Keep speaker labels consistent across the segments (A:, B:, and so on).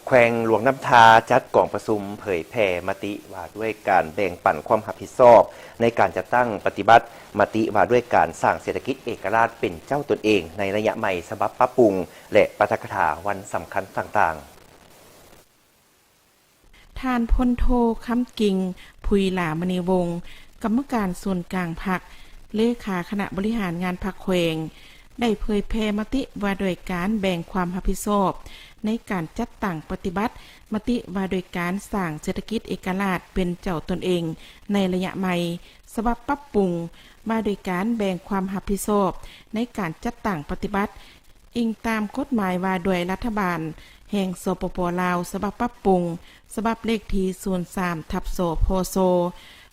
A: แขวงหลวงน้ำทาจัดกองประชุมเผยแผ่มติว่าด้วยการแบ่งปันความรับผิดชอบในการจัดตั้งปฏิบัติมติว่าด้วยการสร้างเศรษฐกิจเอกราชเป็นเจ้าตนเองในระยะใหม่ฉบับปรับปรุงและปาฐกถาวันสำคัญต่าง
B: ๆท่านพลโทคำกิ่งพุยหลามณีวงศ์กรรมการส่วนกลางพรรคเลขาคณะบริหารงานพรรคแขวงได้เผยแพร่มติว่าโดยการแบ่งความรับผิดชอบในการจัดตั้งปฏิบัติมติว่าโดยการสร้างเศรษฐกิจเอกราชเป็นเจ้าตนเองในระยะใหม่ฉบับปรับปรุงมาโดยการแบ่งความรับผิดชอบในการจัดตั้งปฏิบัติอิงตามกฎหมายว่าโดยรัฐบาลแห่งสปป.ลาวฉบับปรับปรุงฉบับเลขที่03/สพศ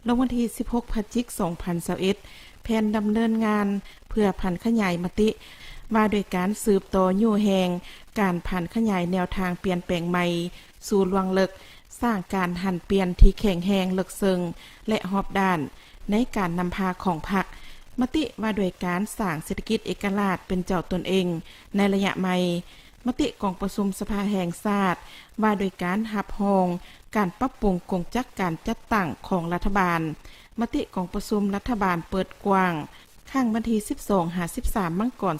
B: ลงวันที่16 พฤศจิกายน 2021แผนดำเนินงานเพื่อผันขยายมติมาโดยการสืบต่ออยู่แหงการผันขยายแนวทางเปลี่ยนแปลงใหม่สู่ลวงลึกสร้างการหันเปลี่ยนที่แข็งแรงลึกซึ้งและรอบด้านในการนำพาของพรรคมติว่าโดยการสร้างเศรษฐกิจเอกราชเป็นเจ้าตนเองในระยะใหม่มติกองประชุมสภาแห่งชาติว่าโดยการรับรองการปรับปรุงกงจักการจัดตั้งของรัฐบาลมติกองประชุมรัฐบาลเปิดกว้างข้างวันที่12-13 มังกร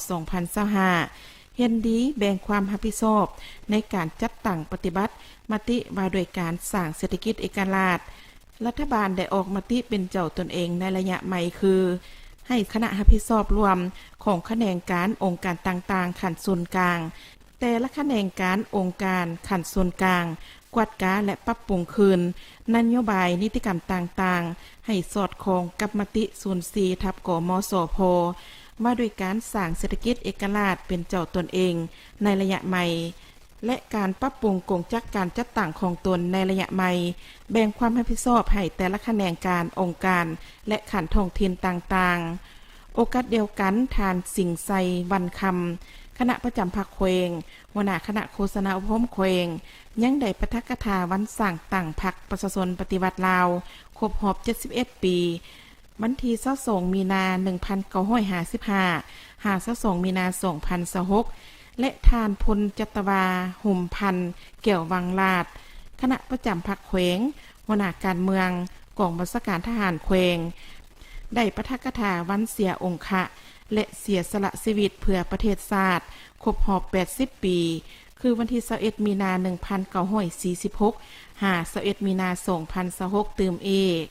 B: 2025เห็นดีแบ่งความรับผิดชอบในการจัดตั้งปฏิบัติมติว่าโดยการสร้างเศรษฐกิจเอกราชรัฐบาลได้ออกมติเป็นเจ้าตนเองในระยะใหม่คือให้คณะรับผิดชอบรวมของแขนงการองค์การต่างๆขั้นส่วนกลางแต่ละแขนงการองค์การขั้นส่วนกลางกวดกาและปรับปรุงคืนนโยบายนิติกรรมต่างๆให้สอดคล้องกับมติ04/กมสพมาโดยการสร้างเศรษฐกิจเอกราชเป็นเจ้าตนเองในระยะใหม่และการปรับปรุงกงจักการจัดตั้งของตนในระยะใหม่แบ่งความรับผิดชอบให้แต่ละแขนงการองค์การและขันท้องถิ่นต่างๆโอกาสเดียวกันทานสิงห์ไซวันคำคณะประจำพรรคแขวงหัวหน้าคณะโฆษณาอบรมแขวงยังได้ปาฐกถาวันสร้างตั้งพรรคประชาชนปฏิวัติลาวครบรอบ71 ปีวันที่22 มีนา1955 22 มีนา2026และทานพลจัตวาหุ่มพันธ์เกี่ยววังลาดคณะประจำพรรคแขวงหัวหน้าการเมืองกองบัญชาการทหารแขวงได้ปาฐกถาวันเสียองค์ะและเสียสละชีวิตเพื่อประเทศชาติครบรอบ80 ปีคือวันที่21 มีนา1946 21 มีนา2026ตื่มเอก